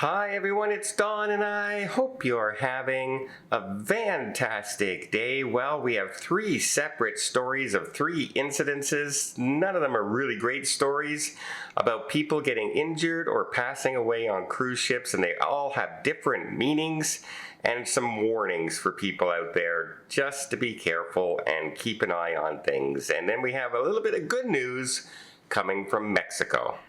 Hi everyone, it's Don and I hope you're having a fantastic day. Well, we have three separate stories of three incidences. None of them are really great stories about people getting injured or passing away on cruise ships, and they all have different meanings and some warnings for people out there just to be careful and keep an eye on things. And then we have a little bit of good news coming from Mexico.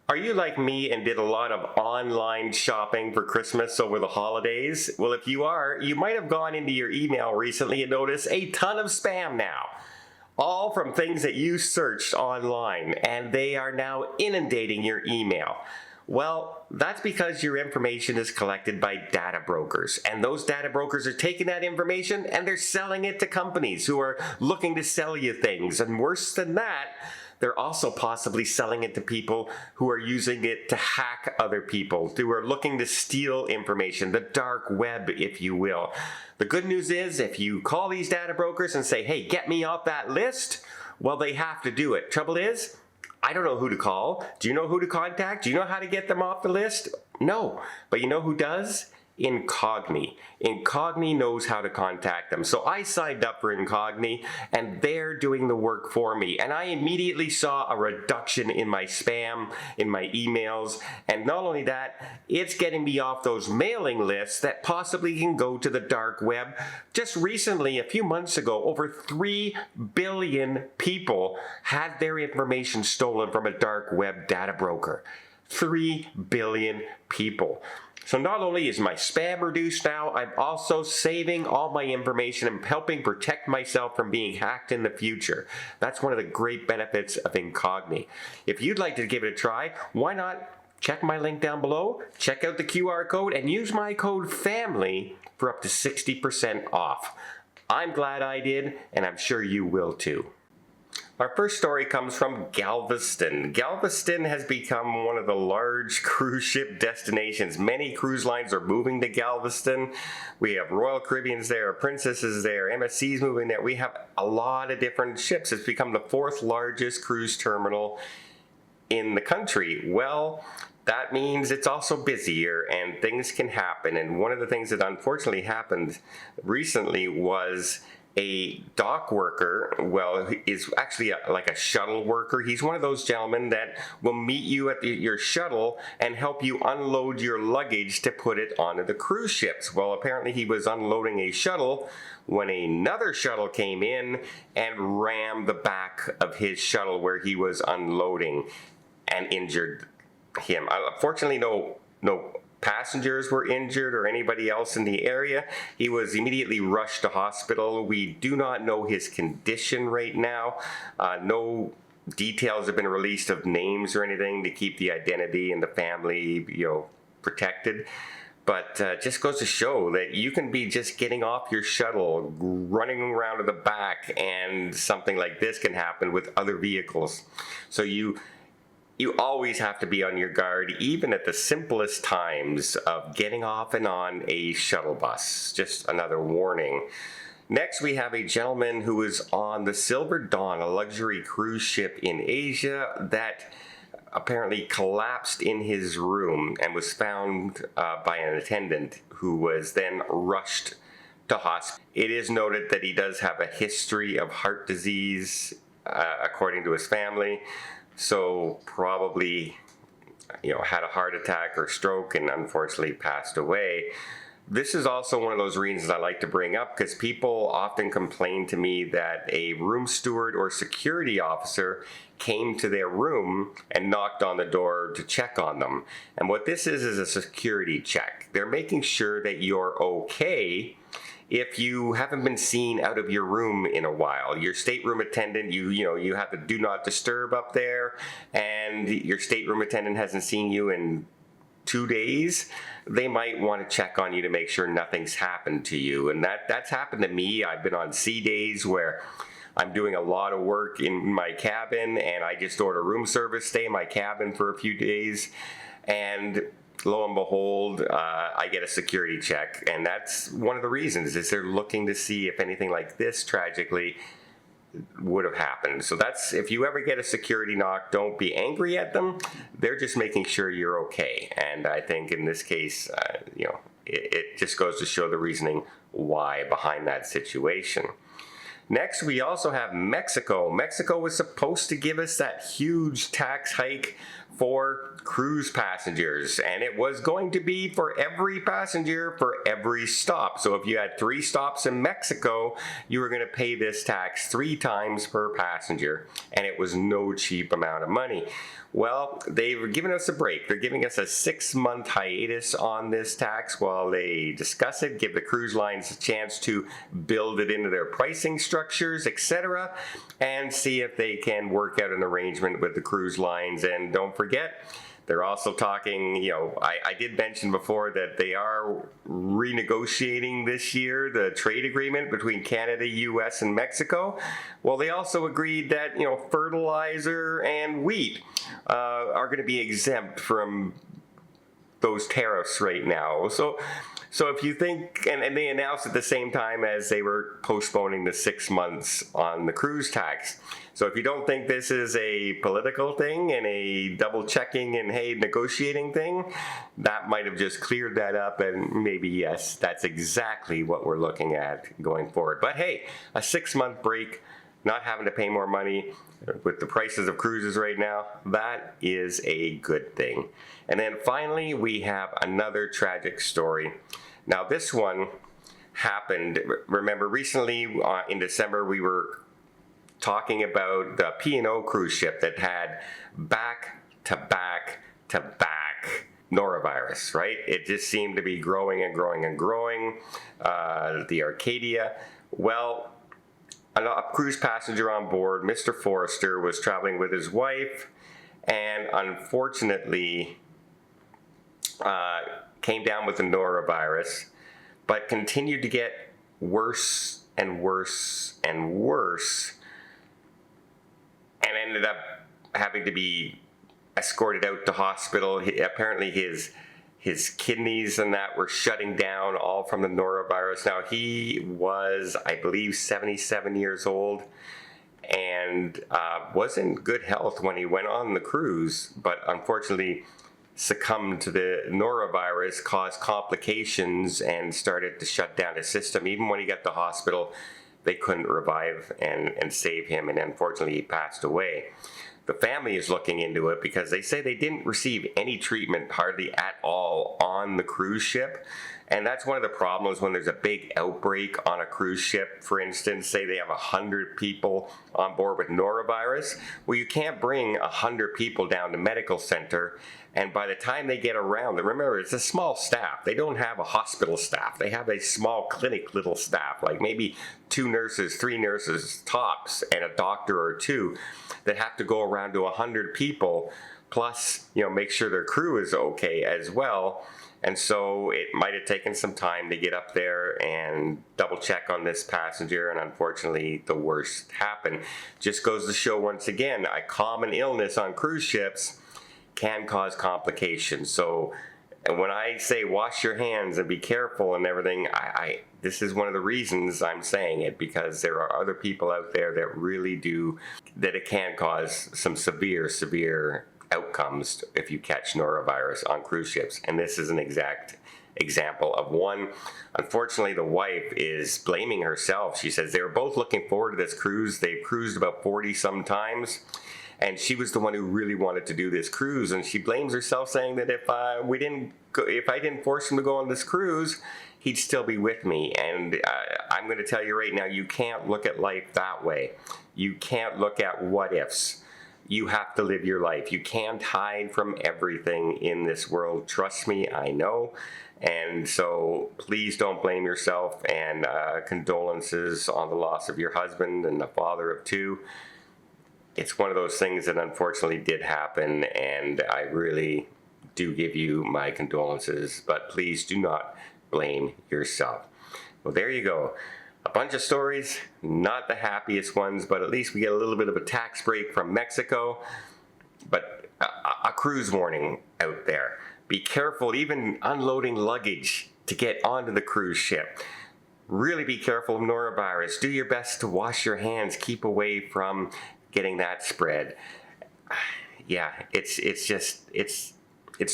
Are you like me and did a lot of online shopping for Christmas over the holidays? Well, if you are, you might have gone into your email recently and noticed a ton of spam now. All from things that you searched online, and they are now inundating your email. Well, that's because your information is collected by data brokers, and those data brokers are taking that information and they're selling it to companies who are looking to sell you things. And worse than that, they're also possibly selling it to people who are using it to hack other people, who are looking to steal information, the dark web, if you will. The good news is, if you call these data brokers and say, hey, get me off that list, well, they have to do it. Trouble is, I don't know who to call. Do you know who to contact? Do you know how to get them off the list? No. But you know who does? Incogni. Incogni knows how to contact them. So I signed up for Incogni and they're doing the work for me. And I immediately saw a reduction in my spam, in my emails. And not only that, it's getting me off those mailing lists that possibly can go to the dark web. Just recently, a few months ago, over 3 billion people had their information stolen from a dark web data broker. 3 billion people. So not only is my spam reduced now, I'm also saving all my information and helping protect myself from being hacked in the future. That's one of the great benefits of Incogni. If you'd like to give it a try, why not check my link down below, check out the QR code, and use my code FAMILY for up to 60% off. I'm glad I did, and I'm sure you will too. Our first story comes from Galveston. Galveston has become one of the large cruise ship destinations. Many cruise lines are moving to Galveston. We have Royal Caribbean's there, Princess's there, MSC's moving there. We have a lot of different ships. It's become the 4th largest cruise terminal in the country. Well, that means it's also busier and things can happen. And one of the things that unfortunately happened recently was a dock worker, well, is actually like a shuttle worker. He's one of those gentlemen that will meet you at your shuttle and help you unload your luggage to put it onto the cruise ships. Well, apparently he was unloading a shuttle when another shuttle came in and rammed the back of his shuttle where he was unloading and injured him. Fortunately, no passengers were injured or anybody else in the area. He was immediately rushed to hospital. We do not know his condition right now. No details have been released of names or anything to keep the identity and the family, protected. But just goes to show that you can be just getting off your shuttle, running around to the back, and something like this can happen with other vehicles. So you always have to be on your guard, even at the simplest times of getting off and on a shuttle bus. Just another warning. Next, we have a gentleman who is on the Silver Dawn, a luxury cruise ship in Asia that apparently collapsed in his room and was found by an attendant who was then rushed to hospital. It is noted that he does have a history of heart disease, according to his family. So probably, had a heart attack or stroke and unfortunately passed away. This is also one of those reasons I like to bring up because people often complain to me that a room steward or security officer came to their room and knocked on the door to check on them. And what this is a security check. They're making sure that you're okay if you haven't been seen out of your room in a while. Your stateroom attendant, you have the do not disturb up there, and your stateroom attendant hasn't seen you in 2 days, they might want to check on you to make sure nothing's happened to you. And that's happened to me. I've been on sea days where I'm doing a lot of work in my cabin, and I just order room service, stay in my cabin for a few days, and lo and behold, I get a security check. And that's one of the reasons, is they're looking to see if anything like this tragically would have happened. So that's, if you ever get a security knock, don't be angry at them. They're just making sure you're okay. And I think in this case, it just goes to show the reasoning why behind that situation. Next, we also have Mexico. Mexico was supposed to give us that huge tax hike for cruise passengers, and it was going to be for every passenger for every stop. So if you had 3 stops in Mexico, you were going to pay this tax 3 times per passenger, and it was no cheap amount of money. Well, they've given us a break. They're giving us a 6-month hiatus on this tax while they discuss it, give the cruise lines a chance to build it into their pricing structures, etc., and see if they can work out an arrangement with the cruise lines. And don't forget, they're also talking, I did mention before that they are renegotiating this year the trade agreement between Canada, US, and Mexico. Well, they also agreed that, fertilizer and wheat are going to be exempt from those tariffs right now. So if you think, and they announced at the same time as they were postponing the 6 months on the cruise tax. So if you don't think this is a political thing and a double checking and negotiating thing, that might have just cleared that up, and maybe, yes, that's exactly what we're looking at going forward. But hey, a 6-month break, not having to pay more money with the prices of cruises right now, that is a good thing. And then finally, we have another tragic story. Now this one happened, remember recently in December, we were talking about the P&O cruise ship that had back-to-back norovirus, right? It just seemed to be growing and growing and growing. The Arcadia, well, a cruise passenger on board, Mr. Forrester, was traveling with his wife, and unfortunately came down with the norovirus, but continued to get worse and worse and worse, and ended up having to be escorted out to hospital. Apparently his kidneys and that were shutting down, all from the norovirus. Now, he was, I believe, 77 years old and was in good health when he went on the cruise, but unfortunately succumbed to the norovirus, caused complications, and started to shut down his system. Even when he got to the hospital, they couldn't revive and save him, and unfortunately he passed away. The family is looking into it because they say they didn't receive any treatment hardly at all on the cruise ship. And that's one of the problems when there's a big outbreak on a cruise ship. For instance, say they have 100 people on board with norovirus. Well, you can't bring 100 people down to medical center, and by the time they get around, remember, it's a small staff. They don't have a hospital staff. They have a small clinic little staff, like maybe 2 nurses, 3 nurses tops, and a doctor or 2 that have to go around to 100 people, plus, make sure their crew is okay as well. And so it might have taken some time to get up there and double check on this passenger, and unfortunately the worst happened. Just goes to show once again, a common illness on cruise ships can cause complications. So, and when I say wash your hands and be careful and everything, this is one of the reasons I'm saying it, because there are other people out there that really do, that it can cause some severe outcomes if you catch norovirus on cruise ships. And this is an exact example of one. Unfortunately, the wife is blaming herself. She says they were both looking forward to this cruise. They've cruised about 40 some times, and she was the one who really wanted to do this cruise, and she blames herself, saying that if I didn't force him to go on this cruise, he'd still be with me. And I'm going to tell you right now, you can't look at life that way. You can't look at what ifs. You have to live your life. You can't hide from everything in this world. Trust me, I know. And so please don't blame yourself, and condolences on the loss of your husband and the father of 2. It's one of those things that unfortunately did happen, and I really do give you my condolences, but please do not blame yourself. Well, there you go. A bunch of stories, not the happiest ones, but at least we get a little bit of a tax break from Mexico. But a cruise warning out there. Be careful, even unloading luggage to get onto the cruise ship. really be careful of norovirus. Do your best to wash your hands. Keep away from getting that spread. Yeah, it's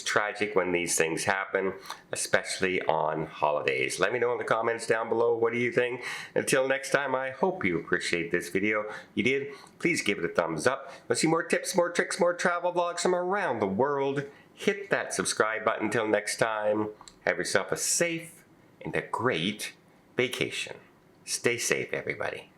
tragic when these things happen, especially on holidays. Let me know in the comments down below, what do you think? Until next time, I hope you appreciate this video. If you did, please give it a thumbs up. Let's see more tips, more tricks, more travel vlogs from around the world. Hit that subscribe button. Until next time, have yourself a safe and a great vacation. Stay safe, everybody.